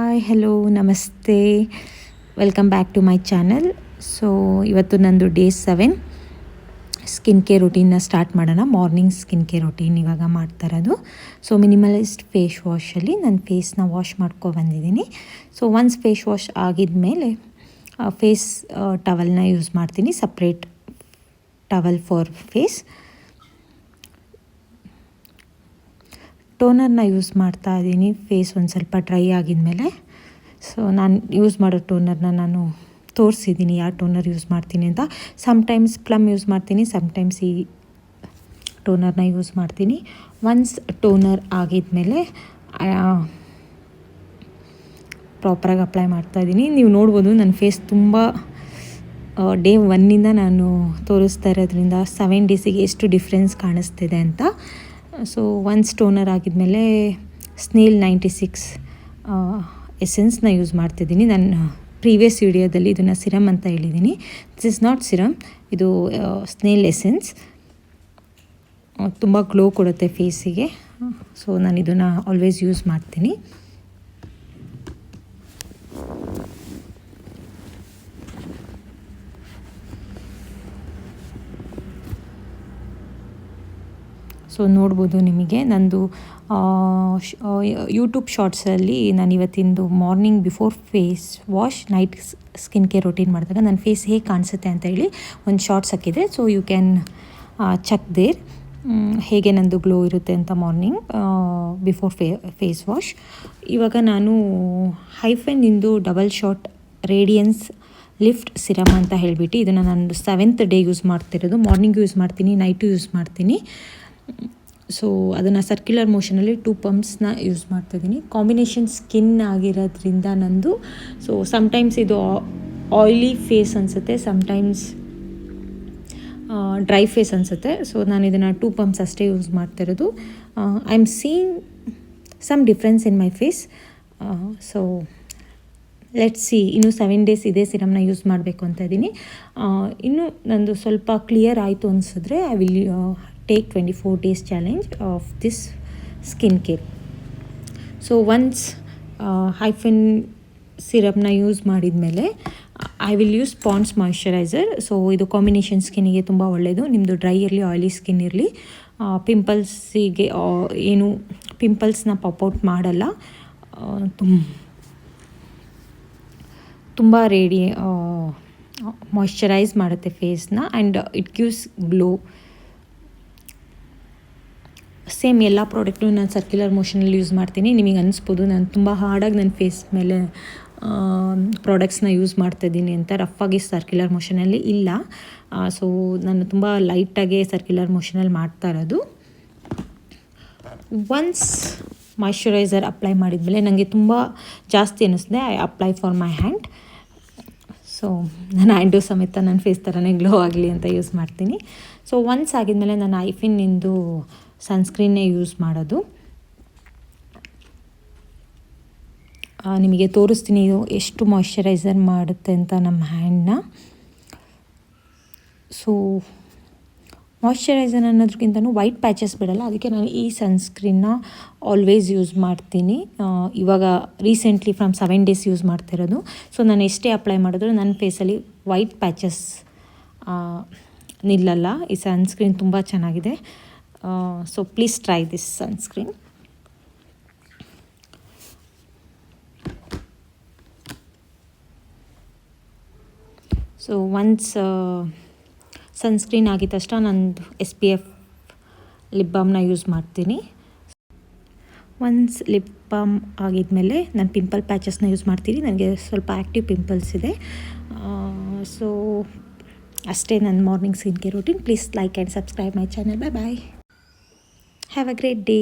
Hi hello ನಮಸ್ತೆ, welcome back to my channel. So ಇವತ್ತು ನಂದು ಡೇ 7 ಸ್ಕಿನ್ ಕೇರ್ ರುಟೀನ್ನ ಸ್ಟಾರ್ಟ್ ಮಾಡೋಣ. ಮಾರ್ನಿಂಗ್ ಸ್ಕಿನ್ ಕೇರ್ ರುಟೀನ್ ಇವಾಗ ಮಾಡ್ತಾ ಇರೋದು. ಸೊ ಮಿನಿಮಲಿಸ್ಟ್ ಫೇಸ್ ವಾಶಲ್ಲಿ ನನ್ನ ಫೇಸ್ನ ವಾಶ್ ಬಂದಿದ್ದೀನಿ. ಸೊ ಒನ್ಸ್ ಫೇಸ್ ವಾಶ್ ಆಗಿದ್ಮೇಲೆ ಫೇಸ್ ಟವಲ್ನ ಯೂಸ್ ಮಾಡ್ತೀನಿ, ಸಪ್ರೇಟ್ ಟವಲ್ ಫಾರ್ ಫೇಸ್. ಟೋನರ್ನ ಯೂಸ್ ಮಾಡ್ತಾ ಇದ್ದೀನಿ ಫೇಸ್ ಒಂದು ಸ್ವಲ್ಪ ಡ್ರೈ ಆಗಿದ್ಮೇಲೆ. ಸೊ ನಾನು ಯೂಸ್ ಮಾಡೋ ಟೋನರ್ನ ನಾನು ತೋರಿಸಿದ್ದೀನಿ ಯಾವ ಟೋನರ್ ಯೂಸ್ ಮಾಡ್ತೀನಿ ಅಂತ. ಸಮ್ಟೈಮ್ಸ್ ಪ್ಲಮ್ ಯೂಸ್ ಮಾಡ್ತೀನಿ, ಸಮ್ಟೈಮ್ಸ್ ಈ ಟೋನರ್ನ ಯೂಸ್ ಮಾಡ್ತೀನಿ. ಒನ್ಸ್ ಟೋನರ್ ಆಗಿದ್ಮೇಲೆ ಪ್ರಾಪರಾಗಿ ಅಪ್ಲೈ ಮಾಡ್ತಾಯಿದ್ದೀನಿ. ನೀವು ನೋಡ್ಬೋದು ನನ್ನ ಫೇಸ್ ತುಂಬ ಡೇ 1 ನಾನು ತೋರಿಸ್ತಾ ಇರೋದ್ರಿಂದ 7 ಡೇಸಿಗೆ ಎಷ್ಟು ಡಿಫ್ರೆನ್ಸ್ ಕಾಣಿಸ್ತಿದೆ ಅಂತ. ಸೊ ಒನ್ಸ್ ಟೋನರ್ ಆಗಿದ್ಮೇಲೆ ಸ್ನೇಲ್ 96 ಎಸೆನ್ಸ್ನ ಯೂಸ್ ಮಾಡ್ತಿದ್ದೀನಿ. ನಾನು ಪ್ರೀವಿಯಸ್ ವಿಡಿಯೋದಲ್ಲಿ ಇದನ್ನು ಸಿರಮ್ ಅಂತ ಹೇಳಿದ್ದೀನಿ. ದಿಸ್ ಇಸ್ ನಾಟ್ ಸಿರಮ್, ಇದು ಸ್ನೇಲ್ ಎಸೆನ್ಸ್. ತುಂಬ ಗ್ಲೋ ಕೊಡುತ್ತೆ ಫೇಸಿಗೆ. ಸೊ ನಾನು ಇದನ್ನು ಆಲ್ವೇಸ್ ಯೂಸ್ ಮಾಡ್ತೀನಿ. ಸೊ ನೋಡ್ಬೋದು ನಿಮಗೆ ನಂದು ಯೂಟ್ಯೂಬ್ ಶಾರ್ಟ್ಸಲ್ಲಿ ನಾನು ಇವತ್ತಿಂದು morning before face wash night skin care routine ಮಾಡಿದಾಗ ನನ್ನ ಫೇಸ್ ಹೇಗೆ ಕಾಣಿಸುತ್ತೆ ಅಂತ ಹೇಳಿ ಒಂದು ಶಾರ್ಟ್ಸ್ ಹಾಕಿದೆ. So you can check there ಹೇಗೆ ನಂದು ಗ್ಲೋ ಇರುತ್ತೆ ಅಂತ ಮಾರ್ನಿಂಗ್ ಬಿಫೋರ್ ಫೇಸ್ ವಾಶ್. ಇವಾಗ ನಾನು ಹೈಫೆನ್ನಿಂದು double shot radiance lift serum ಅಂತ ಹೇಳಿಬಿಟ್ಟು ಇದನ್ನು ನಾನು 7th ಡೇ ಯೂಸ್ ಮಾಡ್ತಿರೋದು. ಮಾರ್ನಿಂಗ್ ಯೂಸ್ ಮಾಡ್ತೀನಿ, ನೈಟು ಯೂಸ್ ಮಾಡ್ತೀನಿ. ಸೊ ಅದನ್ನು ಸರ್ಕ್ಯುಲರ್ ಮೋಷನಲ್ಲಿ 2 ಪಂಪ್ಸ್ನ ಯೂಸ್ ಮಾಡ್ತಾಯಿದ್ದೀನಿ. ಕಾಂಬಿನೇಷನ್ ಸ್ಕಿನ್ ಆಗಿರೋದ್ರಿಂದ ನಂದು. ಸೊ ಸಮ್ಟೈಮ್ಸ್ ಇದು ಆಯ್ಲಿ ಫೇಸ್ ಅನಿಸುತ್ತೆ, ಸಮ್ಟೈಮ್ಸ್ ಡ್ರೈ ಫೇಸ್ ಅನಿಸುತ್ತೆ. ಸೊ ನಾನು ಇದನ್ನು 2 ಪಂಪ್ಸ್ ಅಷ್ಟೇ ಯೂಸ್ ಮಾಡ್ತಿರೋದು. I am seeing some difference in my face. So let's see, ಇನ್ನೂ 7 ಡೇಸ್ ಇದೇ ಸಿರಮ್ನ ಯೂಸ್ ಮಾಡಬೇಕು ಅಂತ ಇದ್ದೀನಿ. ಇನ್ನೂ ನಂದು ಸ್ವಲ್ಪ ಕ್ಲಿಯರ್ ಆಯಿತು ಅನಿಸಿದ್ರೆ I will take 24 days challenge of this skin care. So once Hyphen ಸಿರಪ್ನ ಯೂಸ್ ಮಾಡಿದ ಮೇಲೆ I will use Pond's moisturiser. So ಇದು ಕಾಂಬಿನೇಷನ್ ಸ್ಕಿನ್ನಿಗೆ ತುಂಬ ಒಳ್ಳೆಯದು. ನಿಮ್ಮದು ಡ್ರೈ ಇರಲಿ ಆಯ್ಲಿ ಸ್ಕಿನ್ ಇರಲಿ, ಪಿಂಪಲ್ಸಿಗೆ ಏನು ಪಿಂಪಲ್ಸ್ನ ಪಾಪೌಟ್ ಮಾಡಲ್ಲ. ತುಂಬ ಮಾಯಿಶ್ಚರೈಸ್ ಮಾಡುತ್ತೆ ಫೇಸ್ನ and it gives glow. Same ಎಲ್ಲ ಪ್ರಾಡಕ್ಟು ನಾನು ಸರ್ಕ್ಯುಲರ್ ಮೋಷನಲ್ಲಿ ಯೂಸ್ ಮಾಡ್ತೀನಿ. ನಿಮಗೆ ಅನಿಸ್ಬೋದು ನಾನು ತುಂಬ ಹಾರ್ಡಾಗಿ ನನ್ನ ಫೇಸ್ ಮೇಲೆ ಪ್ರಾಡಕ್ಟ್ಸ್ನ ಯೂಸ್ ಮಾಡ್ತಾಯಿದ್ದೀನಿ ಅಂತ. ರಫಾಗಿ ಸರ್ಕ್ಯುಲರ್ ಮೋಷನಲ್ಲಿ ಇಲ್ಲ. ಸೊ ನಾನು ತುಂಬ ಲೈಟಾಗಿ ಸರ್ಕ್ಯುಲರ್ ಮೋಷನಲ್ಲಿ ಮಾಡ್ತಾ ಇರೋದು. ಒನ್ಸ್ ಮಾಯಿಶ್ಚರೈಸರ್ ಅಪ್ಲೈ ಮಾಡಿದ್ಮೇಲೆ ನನಗೆ ತುಂಬ ಜಾಸ್ತಿ ಅನ್ನಿಸಿದೆ. I apply for my hand. So ನನ್ನ ಹ್ಯಾಂಡು ಸಮೇತ ನನ್ನ ಫೇಸ್ ಥರನೇ ಗ್ಲೋ ಆಗಲಿ ಅಂತ ಯೂಸ್ ಮಾಡ್ತೀನಿ. ಸೊ ಒನ್ಸ್ ಆಗಿದ್ಮೇಲೆ ನಾನು ಐಫಿನ್ನಿಂದು ಸನ್ಸ್ಕ್ರೀನ್ನೇ ಯೂಸ್ ಮಾಡೋದು. ನಿಮಗೆ ತೋರಿಸ್ತೀನಿ ಇದು ಎಷ್ಟು ಮಾಯಿಶ್ಚರೈಸರ್ ಮಾಡುತ್ತೆ ಅಂತ ನಮ್ಮ ಹ್ಯಾಂಡ್ನ. ಸೊ ಮಾಯಿಶ್ಚರೈಸರ್ ಅನ್ನೋದಕ್ಕಿಂತನೂ ವೈಟ್ ಪ್ಯಾಚಸ್ ಬಿಡಲ್ಲ, ಅದಕ್ಕೆ ನಾನು ಈ ಸನ್ಸ್ಕ್ರೀನ್ನ ಆಲ್ವೇಸ್ ಯೂಸ್ ಮಾಡ್ತೀನಿ. ಇವಾಗ ರೀಸೆಂಟ್ಲಿ ಫ್ರಮ್ 7 ಡೇಸ್ ಯೂಸ್ ಮಾಡ್ತಿರೋದು. ಸೊ ನಾನು ಎಷ್ಟೇ ಅಪ್ಲೈ ಮಾಡಿದ್ರು ನನ್ನ ಫೇಸಲ್ಲಿ ವೈಟ್ ಪ್ಯಾಚಸ್ ನಿಲ್ಲಲ್ಲ. ಈ ಸನ್ಸ್ಕ್ರೀನ್ ತುಂಬ ಚೆನ್ನಾಗಿದೆ. So please try this sunscreen. So once sunscreen ಆಗಿದ ತಕ್ಷಣ ನಂದು SPF ಲಿಪ್ ಬಾಮ್ನ ಯೂಸ್ ಮಾಡ್ತೀನಿ. ಒನ್ಸ್ ಲಿಪ್ ಬಾಮ್ ಆಗಿದ್ಮೇಲೆ ನಾನು ಪಿಂಪಲ್ ಪ್ಯಾಚಸ್ನ ಯೂಸ್ ಮಾಡ್ತೀನಿ. ನನಗೆ ಸ್ವಲ್ಪ ಆ್ಯಕ್ಟಿವ್ ಪಿಂಪಲ್ಸ್ ಇದೆ. ಸೊ ಅಷ್ಟೇ ನನ್ನ morning skin care routine. Please like and subscribe my channel. Bye bye. Have a great day.